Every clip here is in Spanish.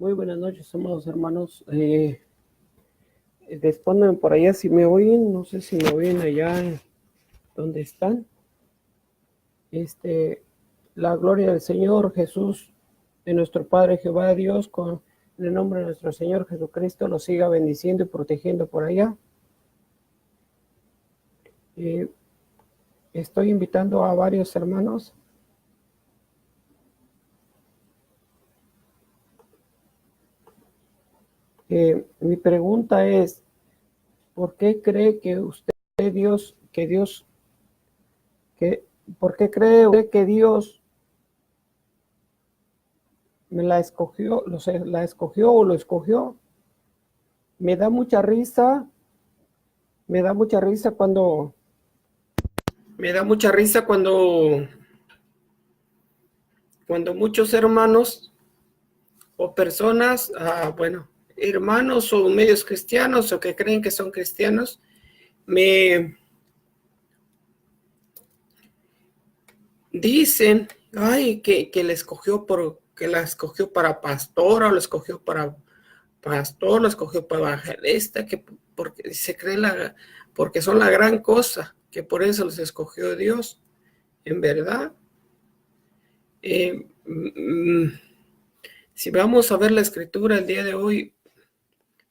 Muy buenas noches, amados hermanos. Respóndanme por allá si me oyen. No sé si me oyen allá donde están. La gloria del Señor Jesús, de nuestro Padre Jehová Dios, en el nombre de nuestro Señor Jesucristo, los siga bendiciendo y protegiendo por allá. Estoy invitando a varios hermanos. Mi pregunta es, ¿por qué cree que usted, por qué cree usted que Dios la escogió o lo escogió? Me da mucha risa cuando muchos hermanos o personas, hermanos o medios cristianos o que creen que son cristianos, me dicen, que la escogió para pastor, o la escogió para pastor, la escogió para evangelista, que porque se cree porque son la gran cosa, que por eso los escogió Dios. En verdad, si vamos a ver la escritura el día de hoy,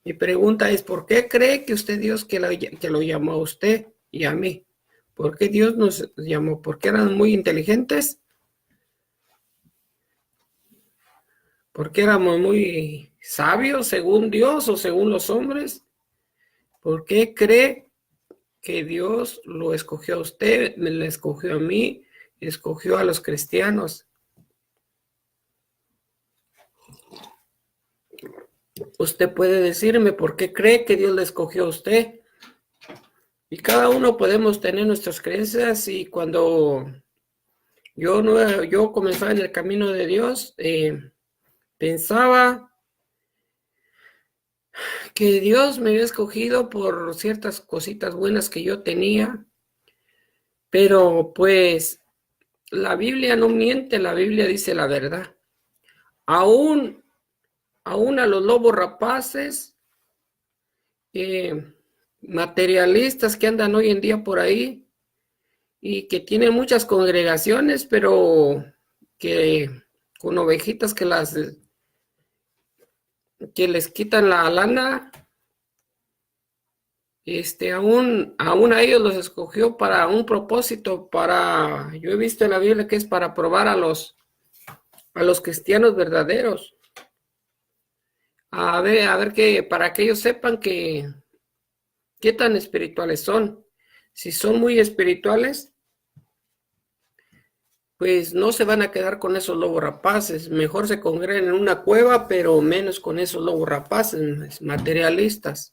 mi pregunta es, ¿por qué cree que usted Dios que lo llamó a usted y a mí? ¿Por qué Dios nos llamó? ¿Porque eran muy inteligentes? ¿Porque éramos muy sabios según Dios o según los hombres? ¿Por qué cree que Dios lo escogió a usted, me lo escogió a mí, escogió a los cristianos? Usted puede decirme por qué cree que Dios le escogió a usted. Y cada uno podemos tener nuestras creencias, y cuando yo comenzaba en el camino de Dios, pensaba que Dios me había escogido por ciertas cositas buenas que yo tenía, pero pues la Biblia no miente, la Biblia dice la verdad. Aún a los lobos rapaces, materialistas que andan hoy en día por ahí y que tienen muchas congregaciones, pero que con ovejitas que les quitan la lana, aún a ellos los escogió para un propósito, yo he visto en la Biblia que es para probar a los cristianos verdaderos, a ver para que ellos sepan qué tan espirituales son. Si son muy espirituales, pues no se van a quedar con esos lobos rapaces, mejor se congregan en una cueva, pero menos con esos lobos rapaces materialistas.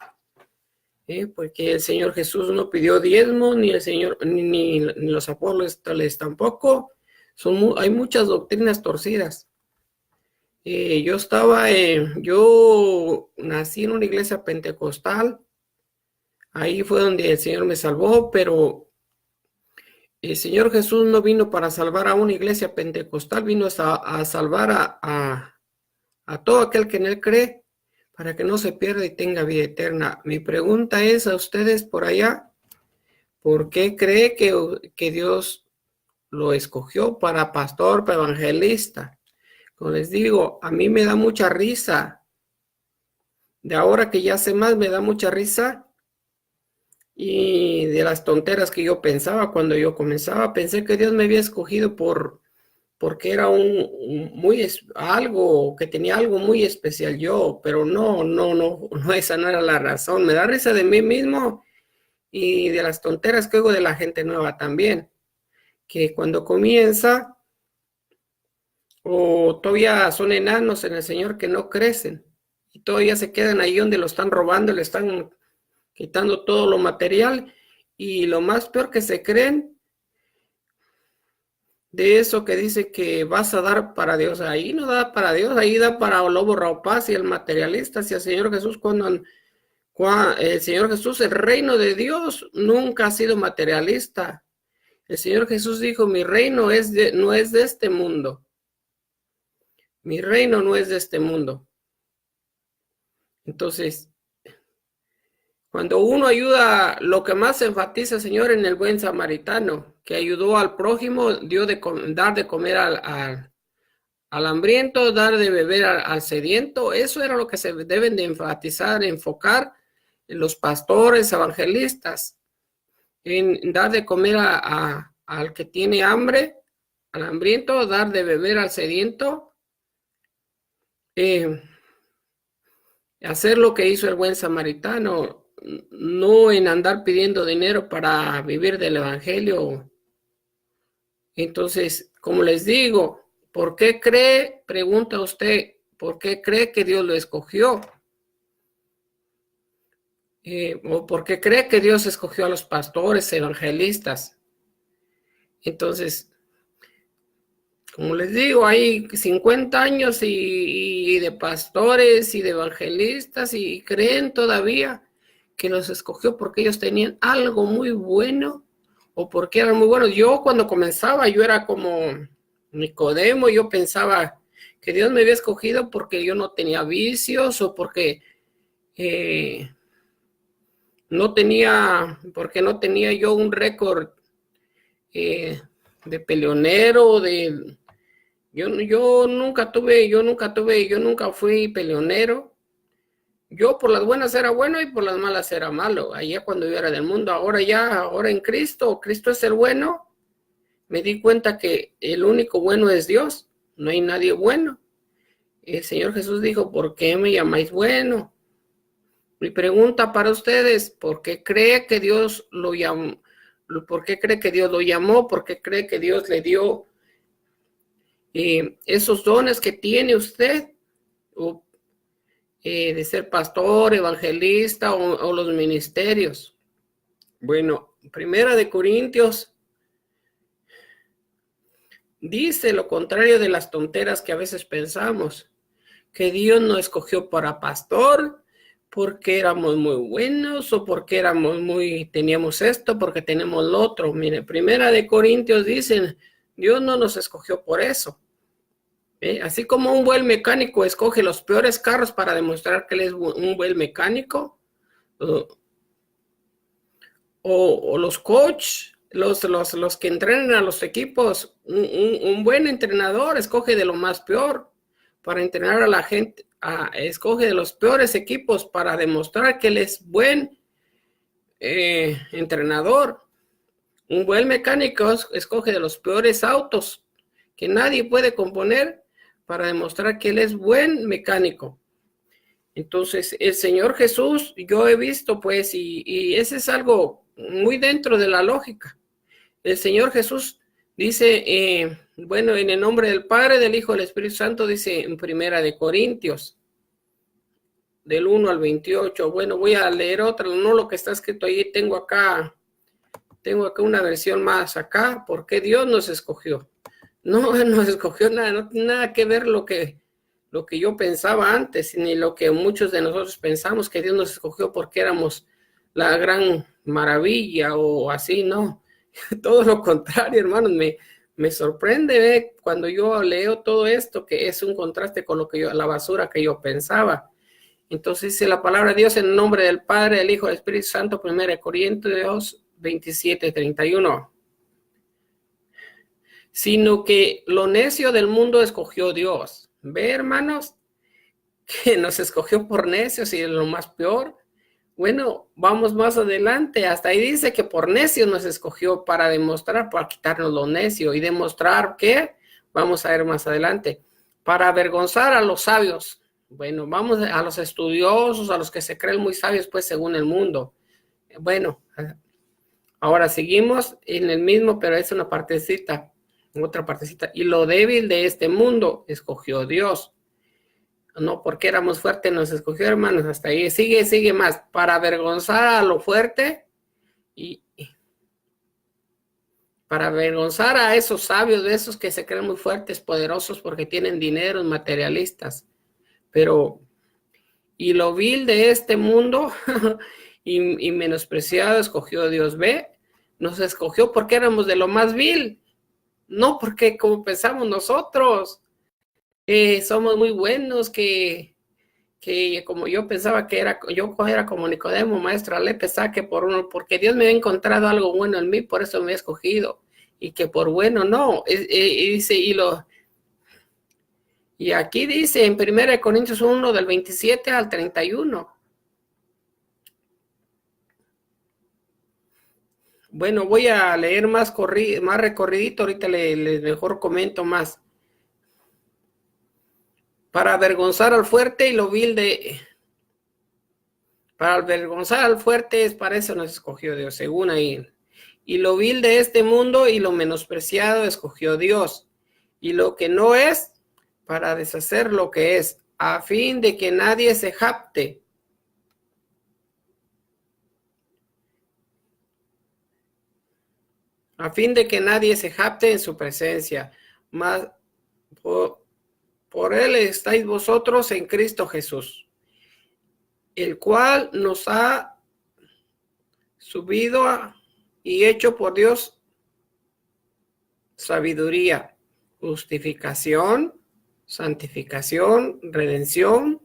Porque el Señor Jesús no pidió diezmo, ni el Señor, ni los apóstoles tampoco. Hay muchas doctrinas torcidas. Yo nací en una iglesia pentecostal, ahí fue donde el Señor me salvó, pero el Señor Jesús no vino para salvar a una iglesia pentecostal, vino a salvar a todo aquel que en Él cree, para que no se pierda y tenga vida eterna. Mi pregunta es a ustedes por allá, ¿por qué cree que Dios lo escogió para pastor, para evangelista? Como les digo, a mí me da mucha risa. De ahora que ya sé más, me da mucha risa. Y de las tonteras que yo pensaba cuando yo comenzaba, pensé que Dios me había escogido porque era algo, que tenía algo muy especial yo, pero no, esa no era la razón. Me da risa de mí mismo y de las tonteras que hago de la gente nueva también, que cuando comienza o todavía son enanos en el Señor que no crecen y todavía se quedan ahí donde lo están robando, le están quitando todo lo material, y lo más peor que se creen de eso que dice que vas a dar para Dios. Ahí no da para Dios, ahí da para el lobo rapaz y el materialista. Si el Señor Jesús, el Señor Jesús, el reino de Dios nunca ha sido materialista. El Señor Jesús dijo, mi reino no es de este mundo. Mi reino no es de este mundo. Entonces, cuando uno ayuda, lo que más se enfatiza, Señor, en el buen samaritano, que ayudó al prójimo, dio dar de comer al hambriento, dar de beber al sediento. Eso era lo que se deben de enfatizar, enfocar en los pastores, evangelistas, en dar de comer al que tiene hambre, al hambriento, dar de beber al sediento, hacer lo que hizo el buen samaritano, no en andar pidiendo dinero para vivir del evangelio. Entonces, como les digo, ¿por qué cree? Pregunta usted, ¿por qué cree que Dios lo escogió? ¿O por qué cree que Dios escogió a los pastores, evangelistas? Entonces, como les digo, hay 50 años y de pastores y de evangelistas y creen todavía que los escogió porque ellos tenían algo muy bueno o porque eran muy buenos. Yo cuando comenzaba, yo era como Nicodemo, yo pensaba que Dios me había escogido porque yo no tenía vicios o porque no tenía yo un récord de peleonero, yo nunca fui peleonero. Yo por las buenas era bueno y por las malas era malo. Allá cuando yo era del mundo, ahora en Cristo es el bueno. Me di cuenta que el único bueno es Dios. No hay nadie bueno. El Señor Jesús dijo, ¿por qué me llamáis bueno? Mi pregunta para ustedes, ¿por qué cree que Dios lo llamó? ¿Por qué cree que Dios lo llamó? ¿Por qué cree que Dios le dio esos dones que tiene usted? De ser pastor, evangelista o los ministerios. Bueno, Primera de Corintios dice lo contrario de las tonteras que a veces pensamos, que Dios nos escogió para pastor porque éramos muy buenos o porque teníamos esto, porque tenemos lo otro. Mire, Primera de Corintios dicen, Dios no nos escogió por eso. Así como un buen mecánico escoge los peores carros para demostrar que él es un buen mecánico, o los coach, los que entrenan a los equipos, un buen entrenador escoge de lo más peor para entrenar a la gente, escoge de los peores equipos para demostrar que él es buen entrenador. Un buen mecánico escoge de los peores autos que nadie puede componer para demostrar que él es buen mecánico. Entonces, el Señor Jesús, yo he visto pues, y ese es algo muy dentro de la lógica. El Señor Jesús dice, bueno, en el nombre del Padre, del Hijo, del Espíritu Santo, dice en Primera de Corintios, del 1 al 28. Bueno, voy a leer otra, no lo que está escrito ahí, tengo acá una versión más acá, ¿por qué Dios nos escogió? No nos escogió nada, no tiene nada que ver lo que yo pensaba antes, ni lo que muchos de nosotros pensamos, que Dios nos escogió porque éramos la gran maravilla o así, no. Todo lo contrario, hermanos, me sorprende cuando yo leo todo esto, que es un contraste con la basura que yo pensaba. Entonces dice la palabra de Dios en el nombre del Padre, del Hijo, del Espíritu Santo, 1 Corintios 27:31. Sino que lo necio del mundo escogió Dios. Ve, hermanos, que nos escogió por necios y lo más peor. Bueno, vamos más adelante. Hasta ahí dice que por necios nos escogió para demostrar, para quitarnos lo necio y demostrar que, vamos a ver más adelante, para avergonzar a los sabios. Bueno, vamos a los estudiosos, a los que se creen muy sabios, pues según el mundo. Bueno, ahora seguimos en el mismo, pero es una partecita. Otra partecita, y lo débil de este mundo escogió Dios. No porque éramos fuertes nos escogió, hermanos, hasta ahí. Sigue más, para avergonzar a lo fuerte y para avergonzar a esos sabios, de esos que se creen muy fuertes, poderosos porque tienen dinero, materialistas. Pero, y lo vil de este mundo y menospreciado escogió Dios. Ve, nos escogió porque éramos de lo más vil. No porque como pensamos nosotros, somos muy buenos, que que como yo pensaba que yo era como Nicodemo, maestra, le pensaba que porque Dios me había encontrado algo bueno en mí, por eso me había escogido, y que por bueno no, y dice, y aquí dice en 1 Corintios 1, del 27 al 31. Bueno, voy a leer más recorridito, ahorita les mejor comento más. Para avergonzar al fuerte y lo vil para avergonzar al fuerte es para eso nos escogió Dios, según ahí. Y lo vil de este mundo y lo menospreciado escogió Dios. Y lo que no es, para deshacer lo que es, a fin de que nadie se jacte. A fin de que nadie se jacte en su presencia. Mas por él estáis vosotros en Cristo Jesús, el cual nos ha subido y hecho por Dios sabiduría, justificación, santificación, redención,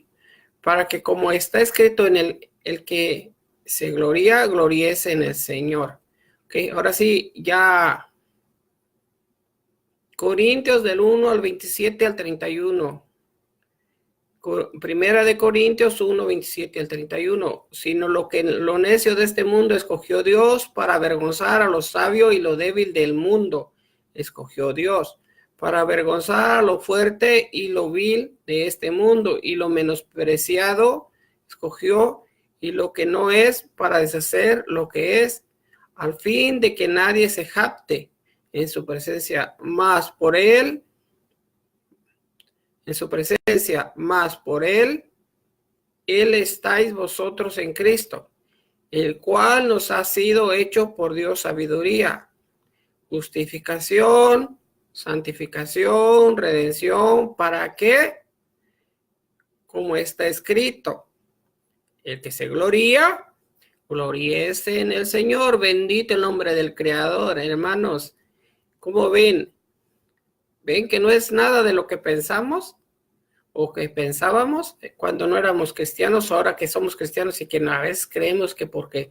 para que como está escrito en el que se gloriese en el Señor. Okay, ahora sí, ya Corintios del 1 al 27 al 31. Primera de Corintios 1, 27 al 31. Sino lo necio de este mundo escogió Dios para avergonzar a lo sabio, y lo débil del mundo escogió Dios para avergonzar a lo fuerte y lo vil de este mundo, y lo menospreciado escogió, y lo que no es, para deshacer lo que es, al fin de que nadie se jacte en su presencia, más por él estáis vosotros en Cristo, el cual nos ha sido hecho por Dios sabiduría, justificación, santificación, redención, ¿para qué? Como está escrito, el que se gloriese en el Señor, bendito el nombre del Creador. Hermanos, ¿cómo ven? ¿Ven que no es nada de lo que pensamos o que pensábamos cuando no éramos cristianos, ahora que somos cristianos y que a veces creemos que porque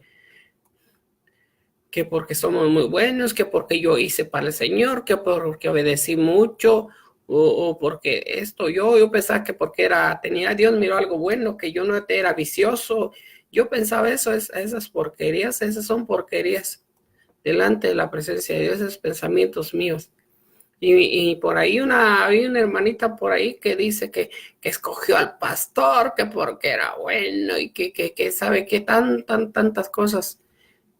somos muy buenos, que porque yo hice para el Señor, que porque obedecí mucho, o porque esto, yo pensaba que porque Dios miró algo bueno, que yo no era vicioso. Yo pensaba esas porquerías, esas son porquerías delante de la presencia de Dios, esos pensamientos míos. Y por ahí hay una hermanita por ahí que dice que escogió al pastor, que porque era bueno, y que sabe que tantas cosas,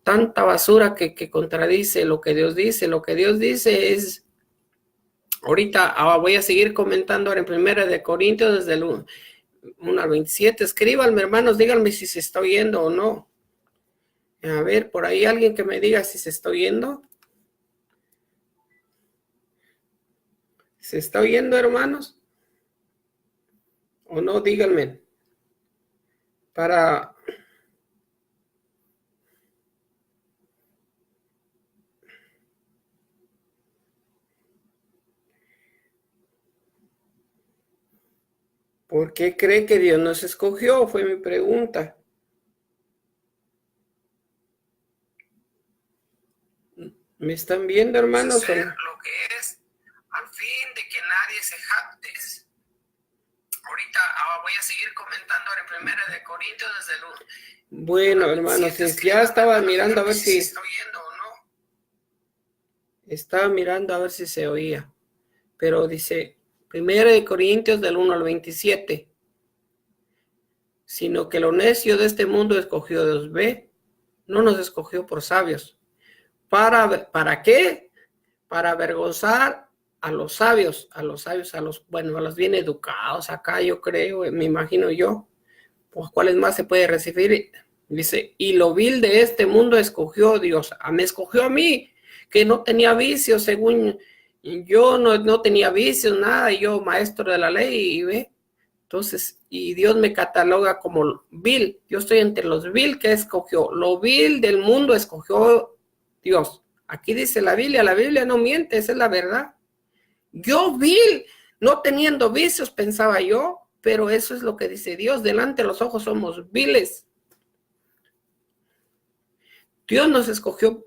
tanta basura que contradice lo que Dios dice. Lo que Dios dice es, ahorita voy a seguir comentando ahora en 1 Corintios desde el 1 al 27. Escríbanme, hermanos, díganme si se está oyendo o no. A ver, por ahí alguien que me diga si se está oyendo. ¿Se está oyendo, hermanos? ¿O no? Díganme. ¿Por qué cree que Dios nos escogió? Fue mi pregunta. ¿Me están viendo, hermanos? Hacer lo que es, al fin de que nadie se jacte. Ahorita voy a seguir comentando ahora en 1 Corintios desde el 1. Bueno, hermanos, ya estaba mirando a ver si se está oyendo o no. Estaba mirando a ver si se oía. Pero dice 1 Corintios del 1 al 27. Sino que lo necio de este mundo escogió Dios. ¿Ve? No nos escogió por sabios. ¿Para qué? Para avergonzar a los sabios, a los bien educados acá, yo creo, me imagino yo. Pues, ¿cuáles más se puede recibir? Dice, y lo vil de este mundo escogió Dios. Me escogió a mí, que no tenía vicios, según yo no tenía vicios, nada, y yo maestro de la ley, y ve. Entonces, y Dios me cataloga como vil. Yo estoy entre los vil que escogió. Lo vil del mundo escogió Dios. Aquí dice la Biblia no miente, esa es la verdad. Yo vil, no teniendo vicios, pensaba yo, pero eso es lo que dice Dios. Delante de los ojos somos viles. Dios nos escogió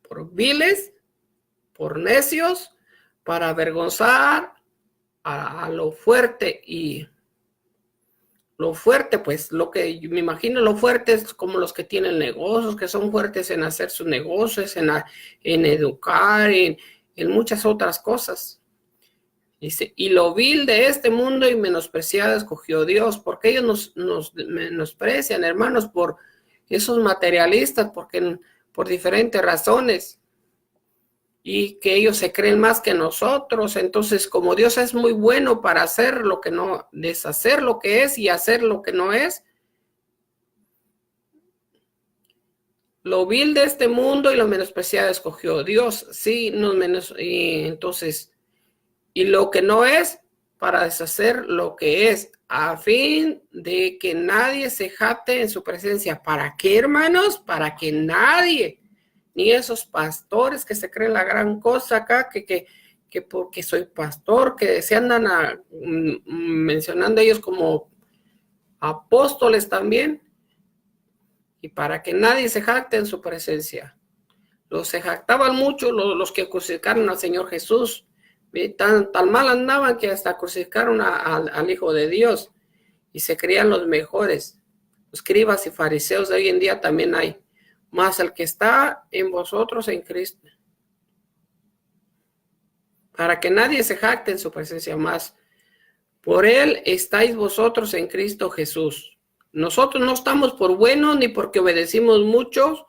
por viles, por necios, para avergonzar a lo fuerte. Y lo fuerte, pues, lo que me imagino, lo fuerte es como los que tienen negocios, que son fuertes en hacer sus negocios, en educar, en muchas otras cosas. Dice, y lo vil de este mundo y menospreciado escogió Dios, porque ellos nos menosprecian, hermanos, por esos materialistas, porque por diferentes razones, y que ellos se creen más que nosotros. Entonces, como Dios es muy bueno para hacer lo que no, deshacer lo que es y hacer lo que no es, lo vil de este mundo y lo menospreciado escogió Dios. Sí, y entonces, y lo que no es, para deshacer lo que es, a fin de que nadie se jacte en su presencia. ¿Para qué, hermanos? Para que nadie, ni esos pastores que se creen la gran cosa acá, que porque soy pastor, que se andan mencionando ellos como apóstoles también, y para que nadie se jacte en su presencia. Se jactaban mucho los que crucificaron al Señor Jesús. Tan mal andaban que hasta crucificaron al Hijo de Dios y se creían los mejores. Los escribas y fariseos de hoy en día también hay. Más el que está en vosotros en Cristo. Para que nadie se jacte en su presencia más. Por él estáis vosotros en Cristo Jesús. Nosotros no estamos por buenos ni porque obedecimos muchos.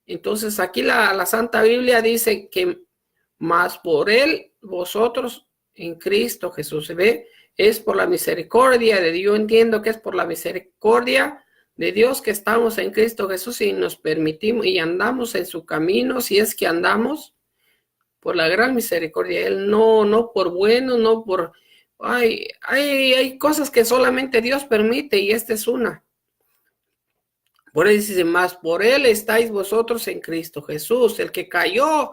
Entonces aquí la Santa Biblia dice que más por él vosotros en Cristo Jesús. ¿Se ve? Es por la misericordia de Dios. Yo entiendo que es por la misericordia de Dios que estamos en Cristo Jesús y nos permitimos y andamos en su camino, si es que andamos por la gran misericordia de Él, no por bueno, no por... Hay cosas que solamente Dios permite y esta es una. Por eso dice, más por Él estáis vosotros en Cristo Jesús. El que cayó,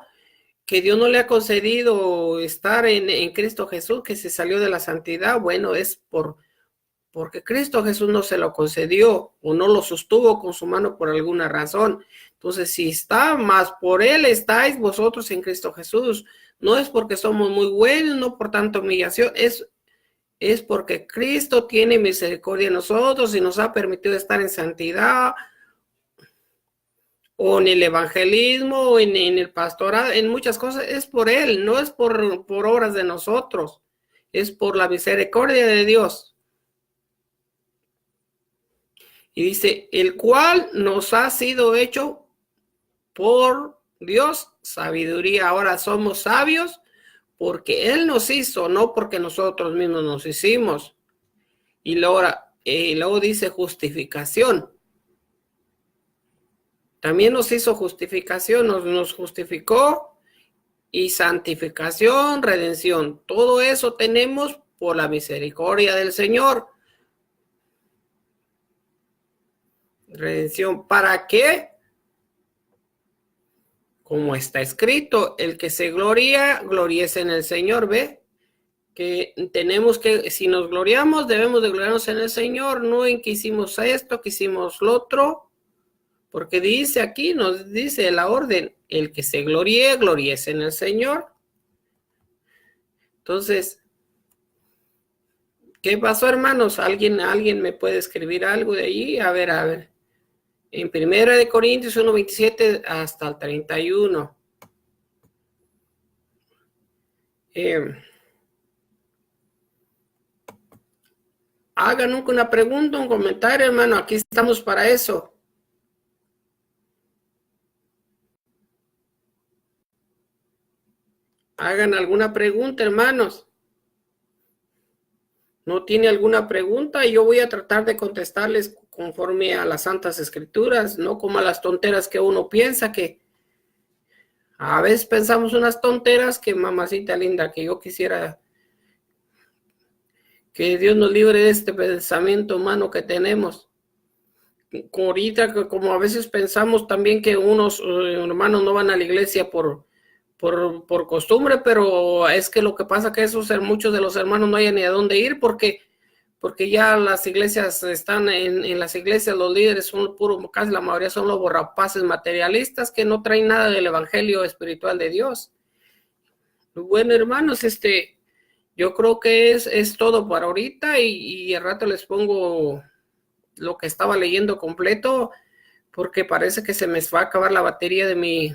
que Dios no le ha concedido estar en Cristo Jesús, que se salió de la santidad, bueno, es porque Cristo Jesús no se lo concedió o no lo sostuvo con su mano por alguna razón. Entonces, si está, más por él estáis vosotros en Cristo Jesús. No es porque somos muy buenos, no por tanta humillación, es porque Cristo tiene misericordia de nosotros y nos ha permitido estar en santidad, o en el evangelismo, o en el pastorado, en muchas cosas. Es por él, no es por obras de nosotros, es por la misericordia de Dios. Y dice, el cual nos ha sido hecho por Dios sabiduría. Ahora somos sabios porque Él nos hizo, no porque nosotros mismos nos hicimos. Y luego dice justificación. También nos hizo justificación, nos justificó, y santificación, redención. Todo eso tenemos por la misericordia del Señor. Redención, ¿para qué? Como está escrito, el que se gloria, gloríese en el Señor. ¿Ve? Que tenemos que, si nos gloriamos, debemos de gloriarnos en el Señor, no en que hicimos esto, que hicimos lo otro, porque dice aquí, nos dice la orden, el que se gloríe, gloríese en el Señor. Entonces, ¿qué pasó, hermanos? ¿Alguien me puede escribir algo de ahí? A ver. En 1 Corintios 1:27 hasta el 31. Hagan una pregunta, un comentario, hermano. Aquí estamos para eso. Hagan alguna pregunta, hermanos. ¿No tiene alguna pregunta? Yo voy a tratar de contestarles conforme a las Santas Escrituras, no como a las tonteras que uno piensa, que a veces pensamos unas tonteras que, mamacita linda, que yo quisiera que Dios nos libre de este pensamiento humano que tenemos. Ahorita, como a veces pensamos también que unos hermanos no van a la iglesia por costumbre, pero es que lo que pasa es que muchos de los hermanos no hayan ni a dónde ir, porque porque ya las iglesias están en las iglesias, los líderes son casi la mayoría son los rapaces materialistas que no traen nada del evangelio espiritual de Dios. Bueno, hermanos, yo creo que es todo para ahorita y al rato les pongo lo que estaba leyendo completo, porque parece que se me va a acabar la batería de mi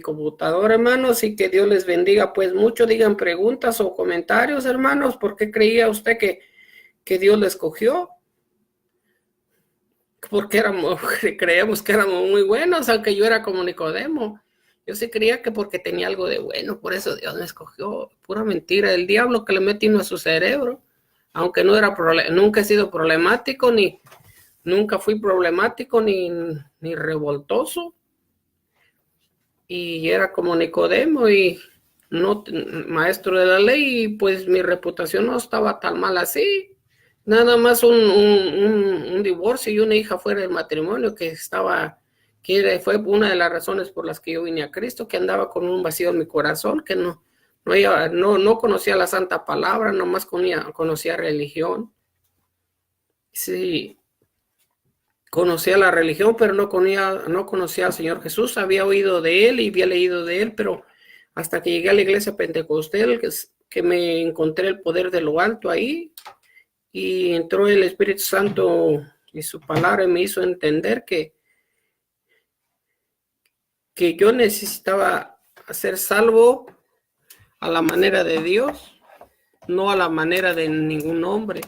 computadora, hermanos, y que Dios les bendiga pues mucho. Digan preguntas o comentarios, hermanos. ¿Por qué creía usted que Dios le escogió? Porque creíamos que éramos muy buenos, aunque yo era como Nicodemo. Yo sí creía que porque tenía algo de bueno, por eso Dios me escogió. Pura mentira, el diablo que le metió a su cerebro. Aunque no era nunca he sido problemático, nunca fui problemático, ni revoltoso. Y era como Nicodemo y no maestro de la ley, y pues mi reputación no estaba tan mal así. Nada más un divorcio y una hija fuera del matrimonio fue una de las razones por las que yo vine a Cristo, que andaba con un vacío en mi corazón, que no conocía la santa palabra, nomás conocía religión. Sí, conocía la religión, pero no conocía al Señor Jesús. Había oído de él y había leído de él, pero hasta que llegué a la iglesia pentecostal, que me encontré el poder de lo alto ahí, y entró el Espíritu Santo y su palabra me hizo entender que yo necesitaba ser salvo a la manera de Dios, no a la manera de ningún hombre.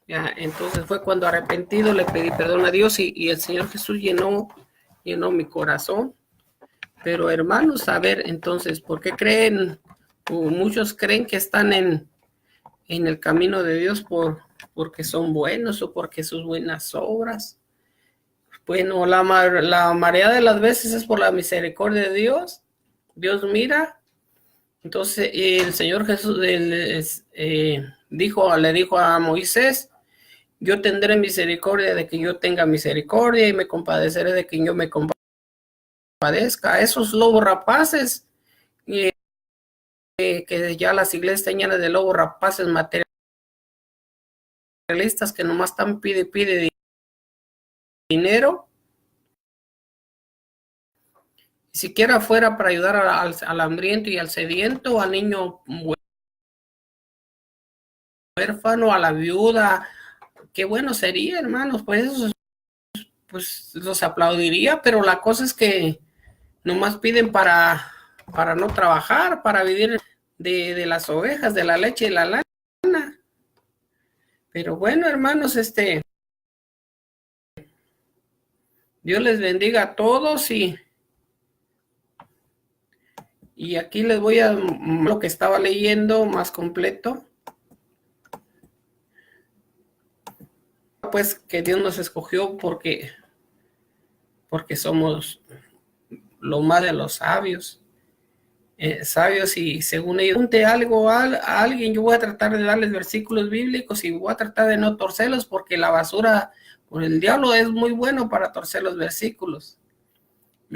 Ya, entonces fue cuando arrepentido le pedí perdón a Dios y el Señor Jesús llenó mi corazón. Pero hermanos, a ver, entonces, ¿por qué muchos creen que están en el camino de Dios porque son buenos o porque sus buenas obras? Bueno, la mayoría de las veces es por la misericordia de Dios. Dios mira. Entonces el Señor Jesús le dijo a Moisés: yo tendré misericordia de que yo tenga misericordia y me compadeceré de que yo me compadezca. A esos lobos rapaces, que ya las iglesias están llenas de lobos rapaces materialistas que nomás están pide dinero. Siquiera fuera para ayudar al hambriento y al sediento, al niño huérfano, a la viuda. Qué bueno sería, hermanos, pues eso, pues los aplaudiría, pero la cosa es que nomás piden para no trabajar, para vivir de las ovejas, de la leche y la lana. Pero bueno, hermanos, Dios les bendiga a todos y aquí les voy a lo que estaba leyendo más completo. Pues que Dios nos escogió porque somos lo más de los sabios. Sabios, y según ellos pregunte algo a alguien, yo voy a tratar de darles versículos bíblicos y voy a tratar de no torcerlos, porque la basura por el diablo es muy bueno para torcer los versículos.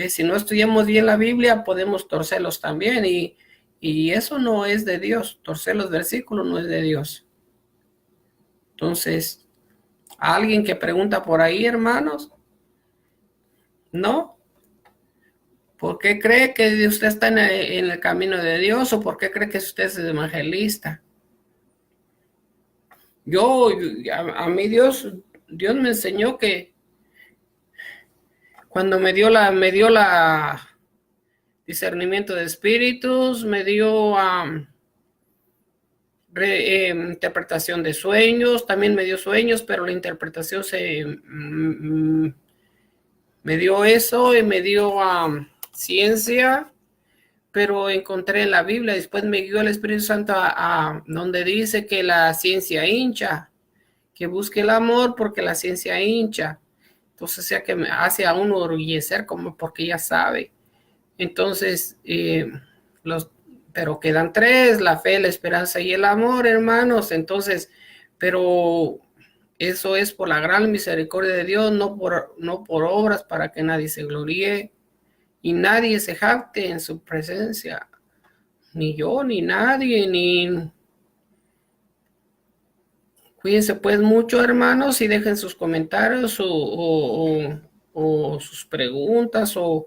Si no estudiamos bien la Biblia, podemos torcerlos también, y eso no es de Dios. Torcer los versículos no es de Dios. Entonces, a alguien que pregunta por ahí, hermanos, ¿no? ¿Por qué cree que usted está en el camino de Dios, o por qué cree que usted es evangelista? A mí Dios me enseñó que cuando me dio la discernimiento de espíritus, me dio interpretación de sueños, también me dio sueños, pero la interpretación me dio eso, y me dio ciencia, pero encontré en la Biblia, después me guió el Espíritu Santo a donde dice que la ciencia hincha, que busque el amor porque la ciencia hincha. Entonces, sea que me hace a uno orgullecer como porque ya sabe. Entonces, pero quedan tres: la fe, la esperanza y el amor, hermanos. Entonces, pero eso es por la gran misericordia de Dios, no por obras, para que nadie se gloríe y nadie se jacte en su presencia. Ni yo, ni nadie, Cuídense pues mucho, hermanos, y dejen sus comentarios o sus preguntas o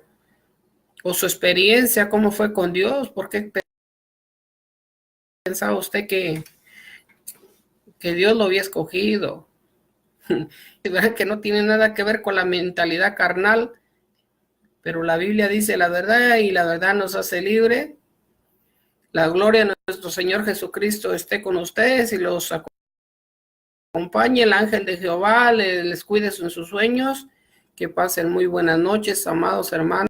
su experiencia, cómo fue con Dios, por qué pensaba usted que Dios lo había escogido. Y verán que no tiene nada que ver con la mentalidad carnal, pero la Biblia dice la verdad y la verdad nos hace libre. La gloria de nuestro Señor Jesucristo esté con ustedes y los acompañe. El ángel de Jehová les cuide en sus sueños. Que pasen muy buenas noches, amados hermanos.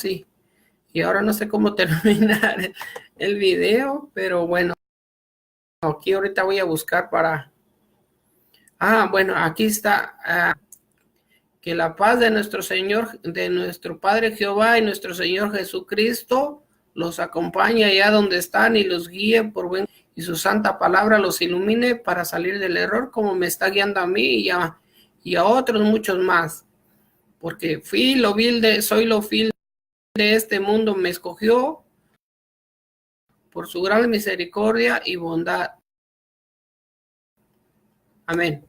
Y ahora no sé cómo terminar el video, pero bueno, aquí ahorita voy a buscar para... bueno, aquí está. Que la paz de nuestro Señor, de nuestro Padre Jehová y nuestro Señor Jesucristo los acompañe allá donde están y los guíe por buen y su santa palabra los ilumine para salir del error como me está guiando a mí y a otros muchos más. Porque soy lo vil de este mundo, me escogió por su gran misericordia y bondad. Amén.